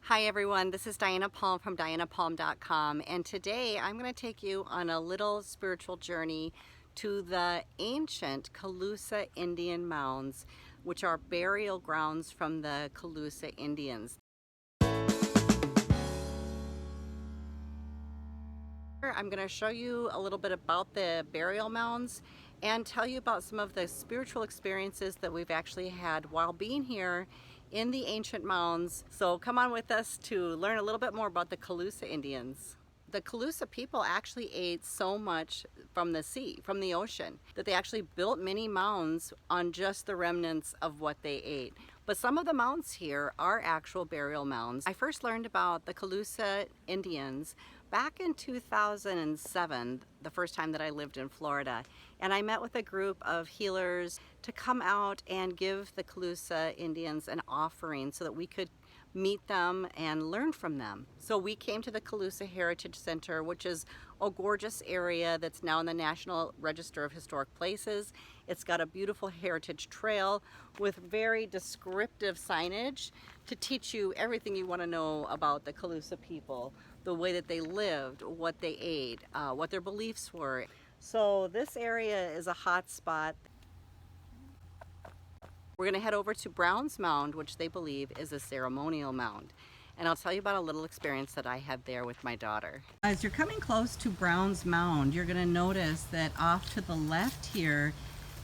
Hi everyone, this is Diana Palm from dianapalm.com, and today I'm going to take you on a little spiritual journey to the ancient Calusa Indian mounds, which are burial grounds from the Calusa Indians. I'm going to show you a little bit about the burial mounds and tell you about some of the spiritual experiences that we've actually had while being here in the ancient mounds. So come on with us to learn a little bit more about the Calusa Indians. The Calusa people actually ate so much from the sea, from the ocean, that they actually built many mounds on just the remnants of what they ate. But some of the mounds here are actual burial mounds. I first learned about the Calusa Indians back in 2007, the first time that I lived in Florida, and I met with a group of healers to come out and give the Calusa Indians an offering so that we could meet them and learn from them. So we came to the Calusa Heritage Center, which is a gorgeous area that's now in the National Register of Historic Places. It's got a beautiful heritage trail with very descriptive signage to teach you everything you want to know about the Calusa people, the way that they lived, what they ate, what their beliefs were. So this area is a hot spot. We're going to head over to Brown's Mound, which they believe is a ceremonial mound. And I'll tell you about a little experience that I had there with my daughter. As you're coming close to Brown's Mound, you're going to notice that off to the left here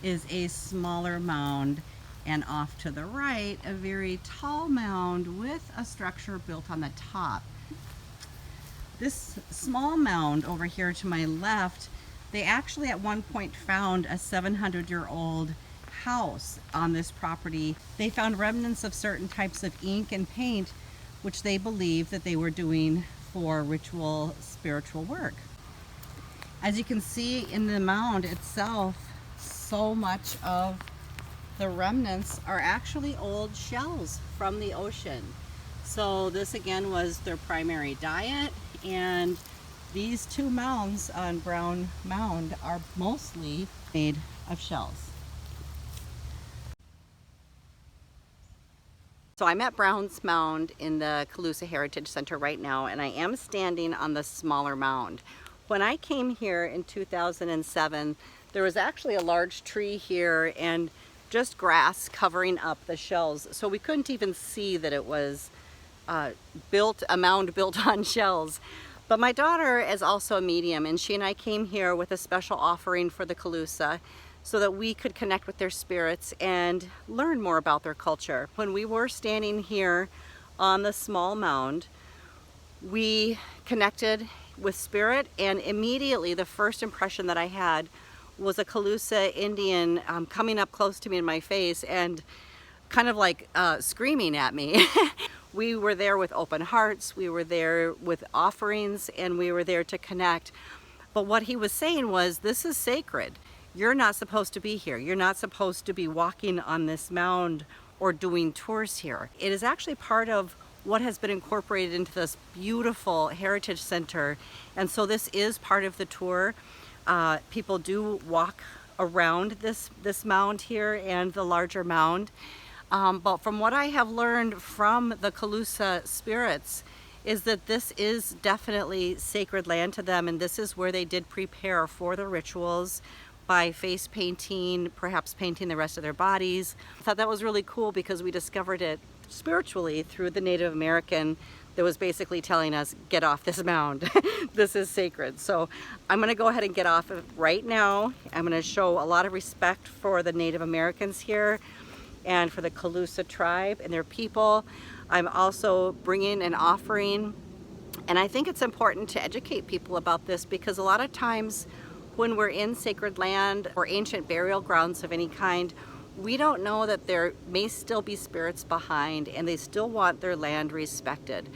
is a smaller mound, and off to the right, a very tall mound with a structure built on the top. This small mound over here to my left, they actually at one point found a 700-year-old house on this property. They found remnants of certain types of ink and paint, which they believe that they were doing for ritual spiritual work. As you can see in the mound itself, so much of the remnants are actually old shells from the ocean. So this again was their primary diet, and these two mounds on Brown Mound are mostly made of shells. So I'm at Brown's Mound in the Calusa Heritage Center right now, and I am standing on the smaller mound. When I came here in 2007, there was actually a large tree here and just grass covering up the shells, so we couldn't even see that it was a mound built on shells. But my daughter is also a medium, and she and I came here with a special offering for the Calusa so that we could connect with their spirits and learn more about their culture. When we were standing here on the small mound, we connected with spirit, and immediately the first impression that I had was a Calusa Indian coming up close to me in my face and kind of like screaming at me. We were there with open hearts, we were there with offerings, and we were there to connect. But what he was saying was, this is sacred. You're not supposed to be here. You're not supposed to be walking on this mound or doing tours here. It is actually part of what has been incorporated into this beautiful heritage center. And so this is part of the tour. People do walk around this mound here and the larger mound. But from what I have learned from the Calusa spirits is that this is definitely sacred land to them, and this is where they did prepare for the rituals by face painting, perhaps painting the rest of their bodies. I thought that was really cool because we discovered it spiritually through the Native American that was basically telling us, get off this mound. This is sacred. So I'm gonna go ahead and get off it right now. I'm gonna show a lot of respect for the Native Americans here and for the Calusa tribe and their people. I'm also bringing an offering, and I think it's important to educate people about this because a lot of times when we're in sacred land or ancient burial grounds of any kind, we don't know that there may still be spirits behind and they still want their land respected.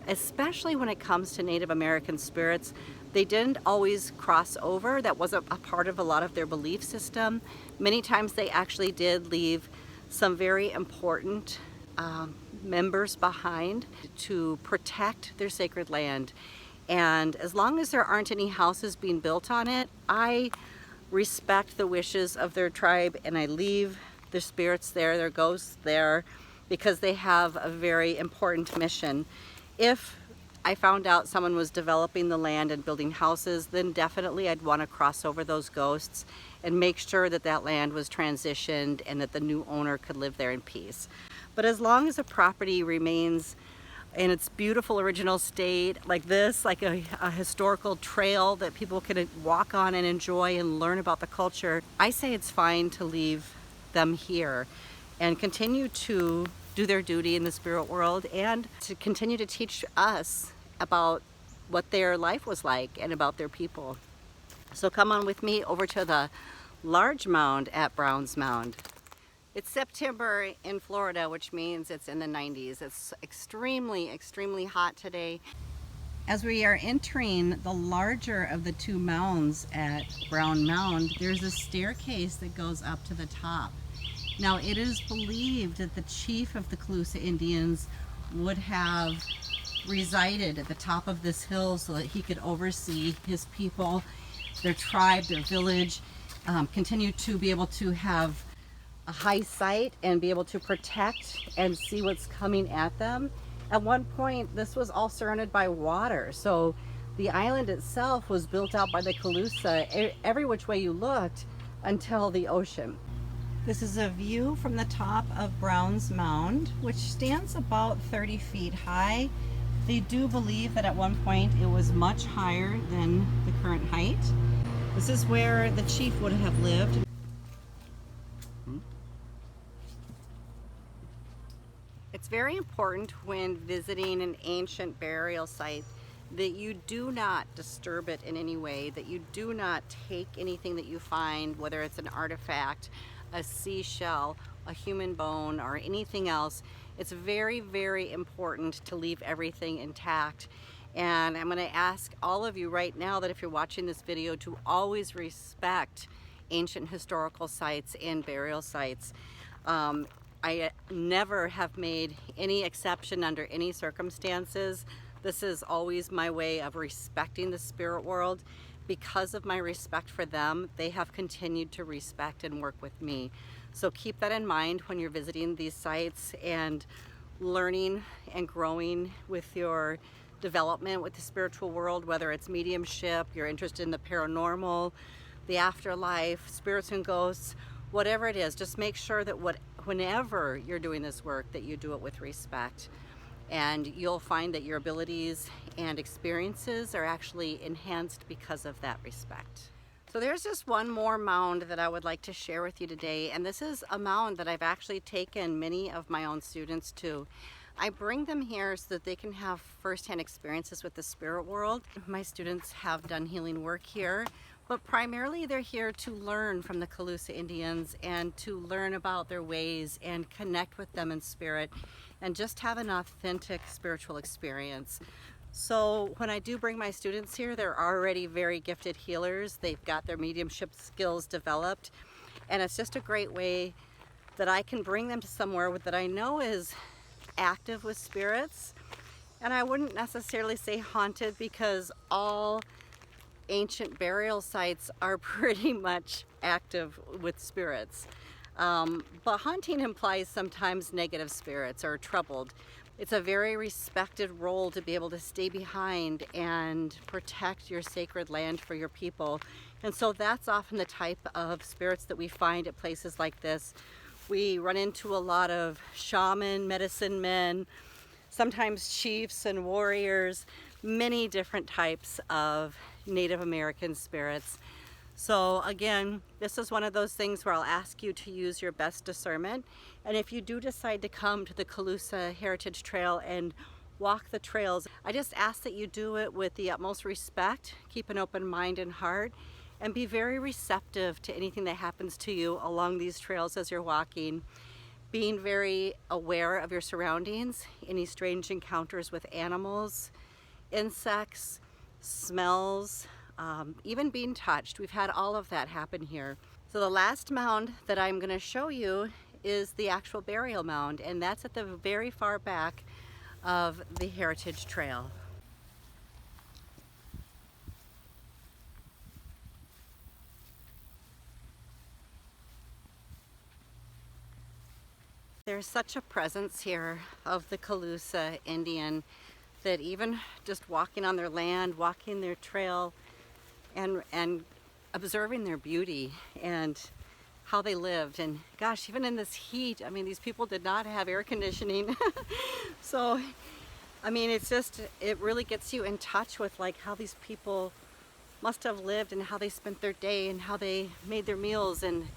Especially when it comes to Native American spirits, they didn't always cross over. That wasn't a part of a lot of their belief system. Many times they actually did leave some very important members behind to protect their sacred land. And as long as there aren't any houses being built on it, I respect the wishes of their tribe and I leave their spirits there, their ghosts there, because they have a very important mission. If I found out someone was developing the land and building houses, then definitely I'd want to cross over those ghosts and make sure that that land was transitioned and that the new owner could live there in peace. But as long as a property remains in its beautiful original state, like this, like a historical trail that people can walk on and enjoy and learn about the culture, I say it's fine to leave them here and continue to do their duty in the spirit world and to continue to teach us about what their life was like and about their people. So come on with me over to the large mound at Brown's Mound. It's September in Florida, which means it's in the 90s. It's extremely, extremely hot today. As we are entering the larger of the two mounds at Brown Mound, there's a staircase that goes up to the top. Now, it is believed that the chief of the Calusa Indians would have resided at the top of this hill so that he could oversee his people, their tribe, their village, continue to be able to have a high sight and be able to protect and see what's coming at them. At one point, this was all surrounded by water, so the island itself was built out by the Calusa every which way you looked until the ocean. This is a view from the top of Brown's Mound, which stands about 30 feet high. They do believe that at one point it was much higher than the current height. This is where the chief would have lived. It's very important when visiting an ancient burial site that you do not disturb it in any way, that you do not take anything that you find, whether it's an artifact, a seashell, a human bone, or anything else. It's very, very important to leave everything intact. And I'm going to ask all of you right now that if you're watching this video to always respect ancient historical sites and burial sites. I never have made any exception under any circumstances. This is always my way of respecting the spirit world. Because of my respect for them, they have continued to respect and work with me. So keep that in mind when you're visiting these sites and learning and growing with your development with the spiritual world, whether it's mediumship, you're interested in the paranormal, the afterlife, spirits and ghosts, whatever it is, just make sure that whenever you're doing this work, that you do it with respect. And you'll find that your abilities and experiences are actually enhanced because of that respect. So there's just one more mound that I would like to share with you today, and this is a mound that I've actually taken many of my own students to. I bring them here so that they can have firsthand experiences with the spirit world. My students have done healing work here, but primarily they're here to learn from the Calusa Indians and to learn about their ways and connect with them in spirit and just have an authentic spiritual experience. So when I do bring my students here, they're already very gifted healers. They've got their mediumship skills developed, and it's just a great way that I can bring them to somewhere that I know is active with spirits. And I wouldn't necessarily say haunted, because all ancient burial sites are pretty much active with spirits. But haunting implies sometimes negative spirits or troubled. It's a very respected role to be able to stay behind and protect your sacred land for your people. And so that's often the type of spirits that we find at places like this. We run into a lot of shaman, medicine men, sometimes chiefs and warriors, many different types of Native American spirits. So again, this is one of those things where I'll ask you to use your best discernment. And if you do decide to come to the Calusa Heritage Trail and walk the trails, I just ask that you do it with the utmost respect, keep an open mind and heart, and be very receptive to anything that happens to you along these trails as you're walking. Being very aware of your surroundings, any strange encounters with animals, insects, smells, even being touched. We've had all of that happen here. So the last mound that I'm going to show you is the actual burial mound, and that's at the very far back of the Heritage Trail. There's such a presence here of the Calusa Indian that even just walking on their land, walking their trail, and observing their beauty and how they lived. And gosh, even in this heat, I mean, these people did not have air conditioning. So, I mean, it's just, it really gets you in touch with like how these people must have lived and how they spent their day and how they made their meals and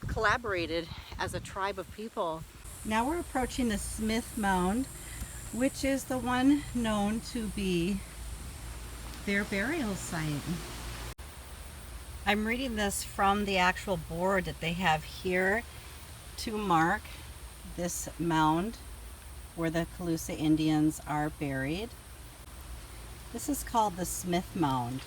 collaborated as a tribe of people. Now we're approaching the Smith Mound, which is the one known to be their burial site. I'm reading this from the actual board that they have here to mark this mound where the Calusa Indians are buried. This is called the Smith Mound.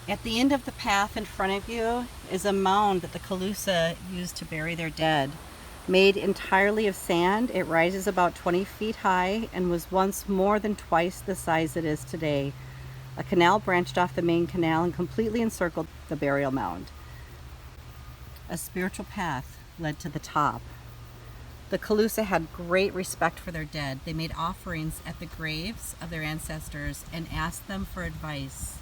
At the end of the path in front of you is a mound that the Calusa used to bury their dead. Made entirely of sand, it rises about 20 feet high and was once more than twice the size it is today. A canal branched off the main canal and completely encircled the burial mound. A spiritual path led to the top. The Calusa had great respect for their dead. They made offerings at the graves of their ancestors and asked them for advice.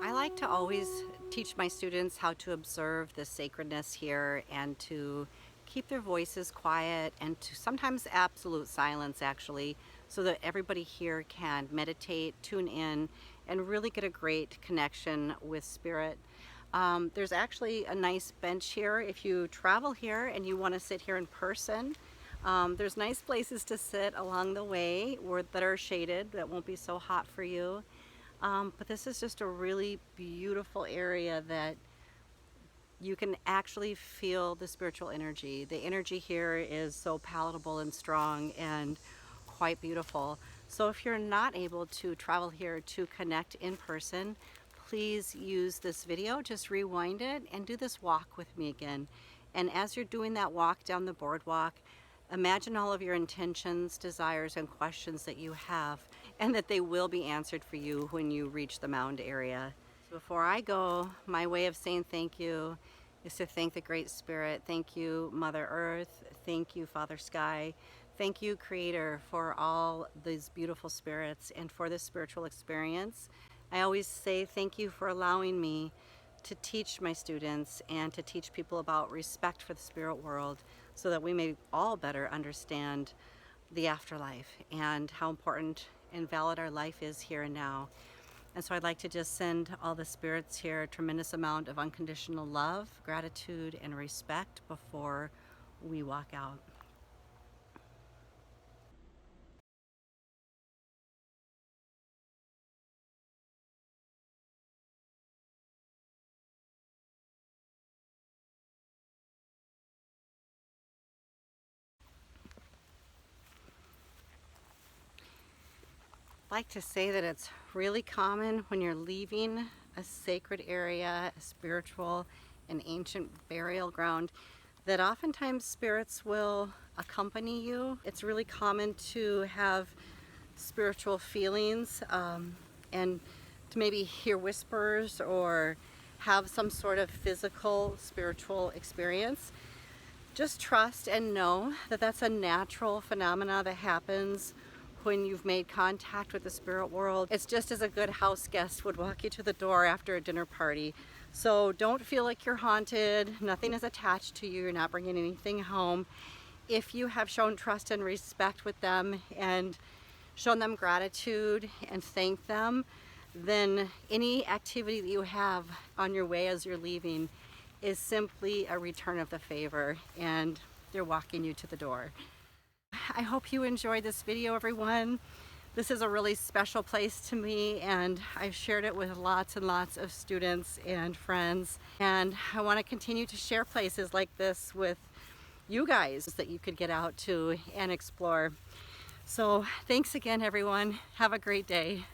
I like to always teach my students how to observe the sacredness here and to keep their voices quiet and to sometimes absolute silence actually, so that everybody here can meditate, tune in, and really get a great connection with spirit. There's actually a nice bench here if you travel here and you want to sit here in person. There's nice places to sit along the way that are shaded that won't be so hot for you. But this is just a really beautiful area that you can actually feel the spiritual energy. The energy here is so palatable and strong and quite beautiful. So if you're not able to travel here to connect in person, please use this video, just rewind it and do this walk with me again. And as you're doing that walk down the boardwalk, imagine all of your intentions, desires, and questions that you have, and that they will be answered for you when you reach the mound area. Before I go, my way of saying thank you is to thank the Great Spirit. Thank you, Mother Earth. Thank you, Father Sky. Thank you, Creator, for all these beautiful spirits and for this spiritual experience. I always say thank you for allowing me to teach my students and to teach people about respect for the spirit world so that we may all better understand the afterlife and how important and valid our life is here and now. And so I'd like to just send all the spirits here a tremendous amount of unconditional love, gratitude, and respect before we walk out. I like to say that it's really common when you're leaving a sacred area, a spiritual and ancient burial ground, that oftentimes spirits will accompany you. It's really common to have spiritual feelings and to maybe hear whispers or have some sort of physical spiritual experience. Just trust and know that that's a natural phenomena that happens when you've made contact with the spirit world. It's just as a good house guest would walk you to the door after a dinner party. So don't feel like you're haunted. Nothing is attached to you. You're not bringing anything home. If you have shown trust and respect with them and shown them gratitude and thanked them, then any activity that you have on your way as you're leaving is simply a return of the favor, and they're walking you to the door. I hope you enjoyed this video, everyone. This is a really special place to me, and I've shared it with lots and lots of students and friends, and I want to continue to share places like this with you guys that you could get out to and explore. So thanks again, everyone. Have a great day.